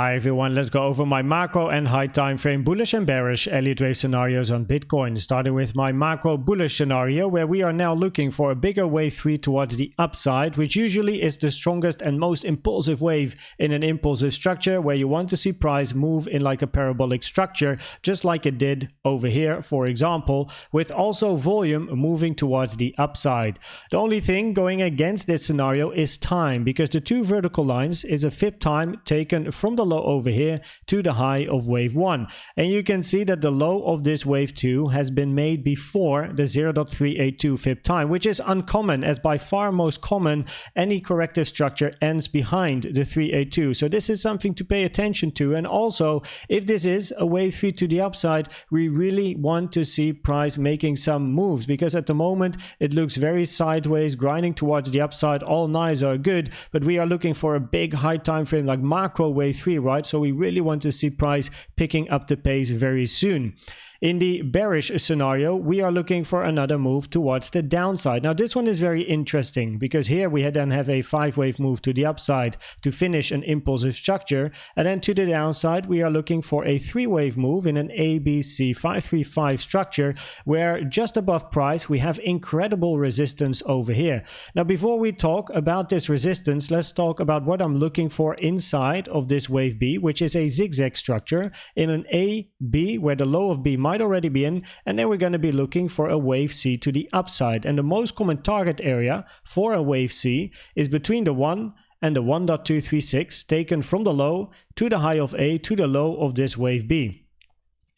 Hi everyone, let's go over my macro and high time frame bullish and bearish Elliott Wave scenarios on Bitcoin. Starting with my macro bullish scenario, where we are now looking for a bigger wave 3 towards the upside, which usually is the strongest and most impulsive wave in an impulsive structure, where you want to see price move in like a parabolic structure, just like it did over here, for example, with also volume moving towards the upside. The only thing going against this scenario is time, because the two vertical lines is a fib time taken from the low over here to the high of wave 1, and you can see that the low of this wave 2 has been made before the 0.382 fib time, which is uncommon, as by far most common any corrective structure ends behind the 382. So this is something to pay attention to. And also, if this is a wave 3 to the upside, we really want to see price making some moves, because at the moment it looks very sideways, grinding towards the upside. All nines are good, but we are looking for a big high time frame like macro wave 3, right? So we really want to see price picking up the pace very soon. In the bearish scenario, we are looking for another move towards the downside. Now this one is very interesting, because here we then have a 5-wave move to the upside to finish an impulsive structure, and then to the downside we are looking for a 3-wave move in an ABC 535 structure, where just above price we have incredible resistance over here. Now before we talk about this resistance, let's talk about what I'm looking for inside of this wave B, which is a zigzag structure in an AB, where the low of B might already be in, and then we're going to be looking for a wave C to the upside. And the most common target area for a wave C is between the 1 and the 1.236, taken from the low to the high of A to the low of this wave B.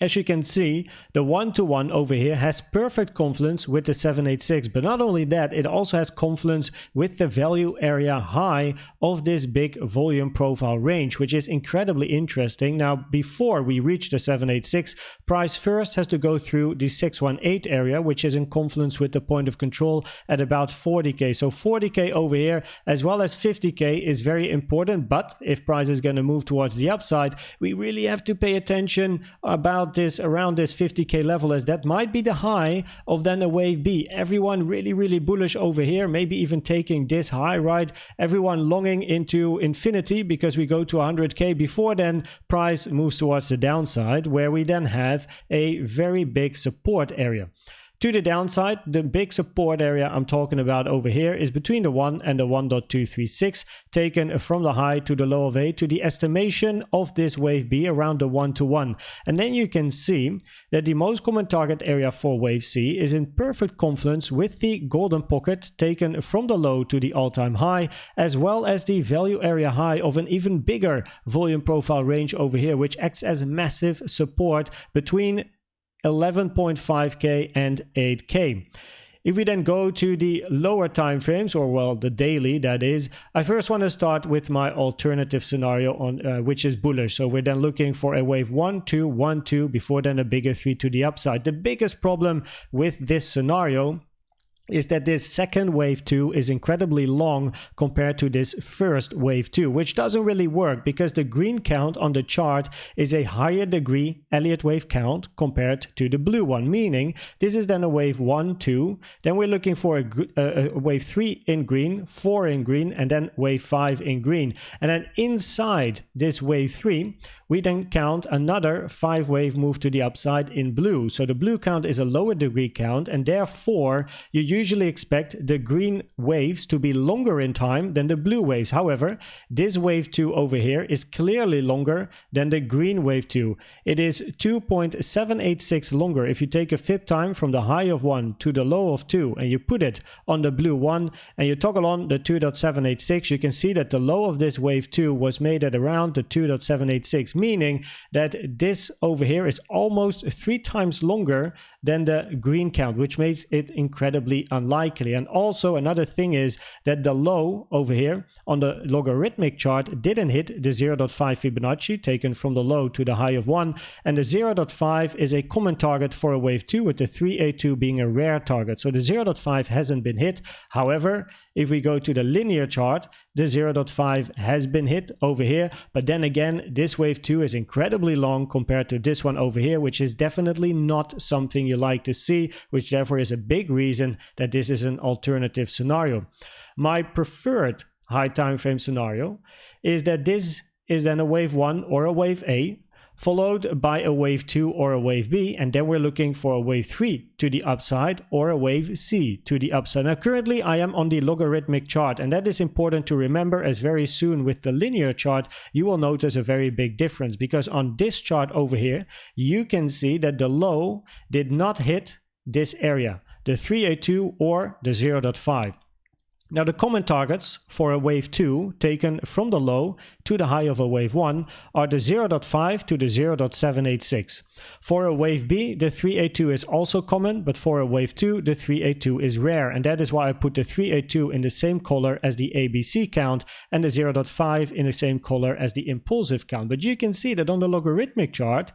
As you can see, the 1-to-1 over here has perfect confluence with the 786, but not only that, it also has confluence with the value area high of this big volume profile range, which is incredibly interesting. Now, before we reach the 786, price first has to go through the 618 area, which is in confluence with the point of control at about 40k. So 40k over here, as well as 50k, is very important. But if price is going to move towards the upside, we really have to pay attention about this around this 50k level, as that might be the high of then a wave B. Everyone really bullish over here, maybe even taking this high, right? Everyone longing into infinity, because we go to 100k before then price moves towards the downside, where we then have a very big support area. To the downside, the big support area I'm talking about over here is between the 1 and the 1.236, taken from the high to the low of A to the estimation of this wave B around the 1-to-1. And then you can see that the most common target area for wave C is in perfect confluence with the golden pocket, taken from the low to the all-time high, as well as the value area high of an even bigger volume profile range over here, which acts as massive support between 11.5k and 8k. If we then go to the lower time frames, or well, the daily, that is, I first want to start with my alternative scenario on which is bullish. So we're then looking for a wave 1, 2, 1, 2, before then a bigger 3 to the upside. The biggest problem with this scenario is that this second wave 2 is incredibly long compared to this first wave 2, which doesn't really work, because the green count on the chart is a higher degree Elliott wave count compared to the blue one, meaning this is then a wave 1, 2, then we're looking for a wave 3 in green, 4 in green, and then wave 5 in green. And then inside this wave 3, we then count another 5-wave move to the upside in blue. So the blue count is a lower degree count, and therefore you usually expect the green waves to be longer in time than the blue waves. However, this wave 2 over here is clearly longer than the green wave 2. It is 2.786 longer. If you take a fib time from the high of 1 to the low of 2 and you put it on the blue one and you toggle on the 2.786, you can see that the low of this wave 2 was made at around the 2.786, meaning that this over here is almost 3 times longer than the green count, which makes it incredibly unlikely. And also another thing is that the low over here on the logarithmic chart didn't hit the 0.5 Fibonacci, taken from the low to the high of 1, and the 0.5 is a common target for a wave 2, with the 382 being a rare target. So the 0.5 hasn't been hit. However, if we go to the linear chart, the 0.5 has been hit over here, but then again, this wave 2 is incredibly long compared to this one over here, which is definitely not something you like to see, which therefore is a big reason that this is an alternative scenario. My preferred high time frame scenario is that this is then a wave 1 or a wave A, followed by a wave 2 or a wave B, and then we're looking for a wave 3 to the upside or a wave C to the upside. Now currently I am on the logarithmic chart, and that is important to remember, as very soon with the linear chart you will notice a very big difference, because on this chart over here you can see that the low did not hit this area, the 382 or the 0.5. Now the common targets for a wave 2 taken from the low to the high of a wave 1 are the 0.5 to the 0.786. For a wave B, the 382 is also common, but for a wave 2, the 382 is rare, and that is why I put the 382 in the same color as the ABC count and the 0.5 in the same color as the impulsive count. But you can see that on the logarithmic chart,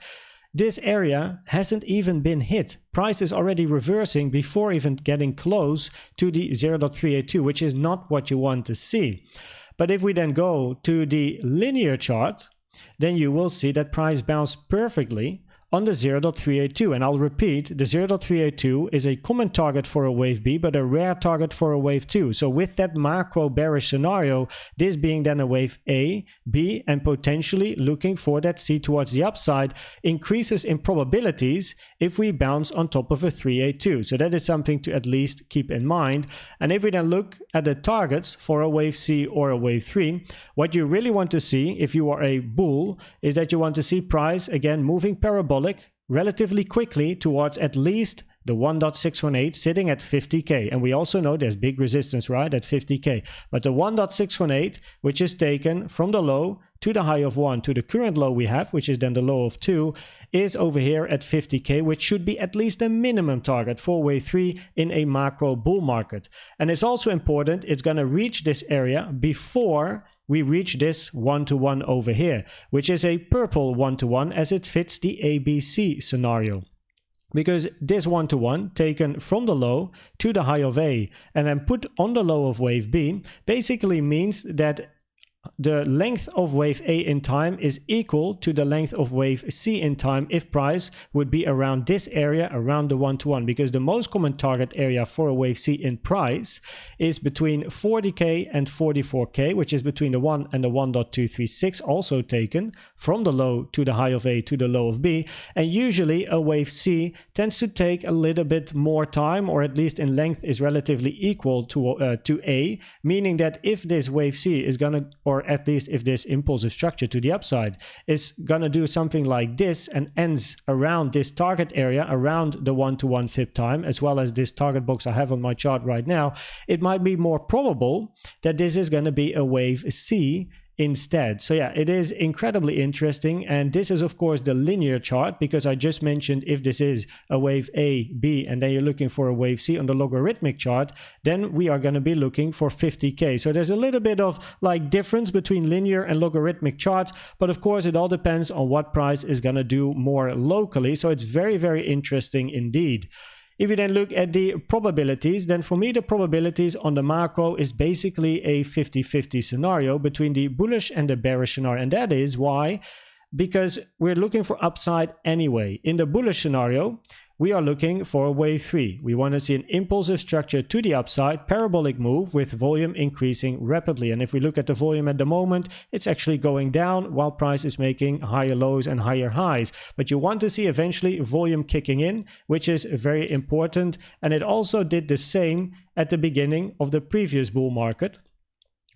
this area hasn't even been hit. Price is already reversing before even getting close to the 0.382, which is not what you want to see. But if we then go to the linear chart, then you will see that price bounced perfectly on the 0.382, and I'll repeat, the 0.382 is a common target for a wave B, but a rare target for a wave 2. So with that macro bearish scenario, this being then a wave A, B, and potentially looking for that C towards the upside, increases in probabilities if we bounce on top of a 382. So that is something to at least keep in mind. And if we then look at the targets for a wave C or a wave 3, what you really want to see if you are a bull is that you want to see price again moving parabolic relatively quickly towards at least the 1.618 sitting at 50k, and we also know there's big resistance right at 50k, but the 1.618, which is taken from the low to the high of 1 to the current low we have, which is then the low of 2, is over here at 50k, which should be at least a minimum target for wave 3 in a macro bull market. And it's also important, it's going to reach this area before we reach this 1-to-1 over here, which is a purple 1-to-1 as it fits the ABC scenario. Because this 1-to-1 taken from the low to the high of A and then put on the low of wave B basically means that the length of wave A in time is equal to the length of wave C in time if price would be around this area, around the 1-to-1, because the most common target area for a wave C in price is between 40k and 44k, which is between the 1 and the 1.236, also taken from the low to the high of A to the low of B. And usually a wave C tends to take a little bit more time, or at least in length is relatively equal to A, meaning that if this wave C is gonna, or at least if this impulsive structure to the upside is gonna do something like this and ends around this target area, around the 1-to-1 fib time, as well as this target box I have on my chart right now, it might be more probable that this is gonna be a wave C instead. So yeah, it is incredibly interesting, and this is of course the linear chart, because I just mentioned if this is a wave A, B, and then you're looking for a wave C on the logarithmic chart, then we are going to be looking for 50k. So there's a little bit of like difference between linear and logarithmic charts, but of course it all depends on what price is going to do more locally. So it's very, very interesting indeed. If you then look at the probabilities, then for me the probabilities on the macro is basically a 50-50 scenario between the bullish and the bearish scenario. And that is why, because we're looking for upside anyway. In the bullish scenario, we are looking for a wave 3. We want to see an impulsive structure to the upside, parabolic move with volume increasing rapidly. And if we look at the volume at the moment, it's actually going down while price is making higher lows and higher highs. But you want to see eventually volume kicking in, which is very important. And it also did the same at the beginning of the previous bull market,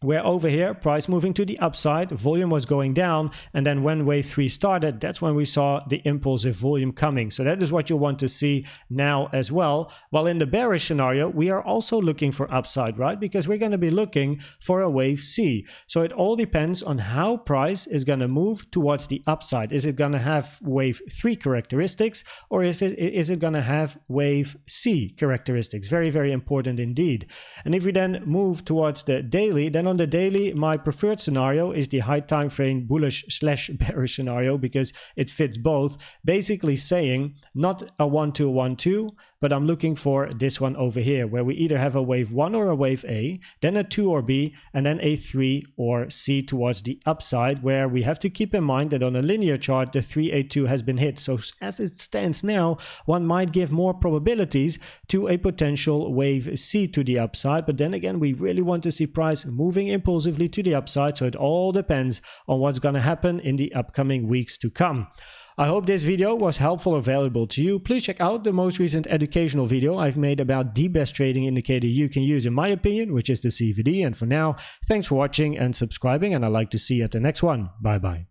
where over here, price moving to the upside, volume was going down, and then when wave 3 started, that's when we saw the impulsive volume coming. So that is what you want to see now as well. While in the bearish scenario, we are also looking for upside, right? Because we're going to be looking for a wave C. So it all depends on how price is going to move towards the upside. Is it going to have wave 3 characteristics, or is it going to have wave C characteristics? Very, very important indeed. And if we then move towards the daily, then on the daily, my preferred scenario is the high time frame bullish/bearish scenario, because it fits both, basically saying not a 1-2-1-2, but I'm looking for this one over here, where we either have a wave 1 or a wave A, then a 2 or B, and then a 3 or C towards the upside, where we have to keep in mind that on a linear chart, the 382 has been hit. So as it stands now, one might give more probabilities to a potential wave C to the upside, but then again, we really want to see price moving moving impulsively to the upside, so it all depends on what's going to happen in the upcoming weeks to come. I hope this video was helpful or valuable to you. Please check out the most recent educational video I've made about the best trading indicator you can use in my opinion, which is the CVD. And for now, thanks for watching and subscribing, and I'd like to see you at the next one. Bye bye.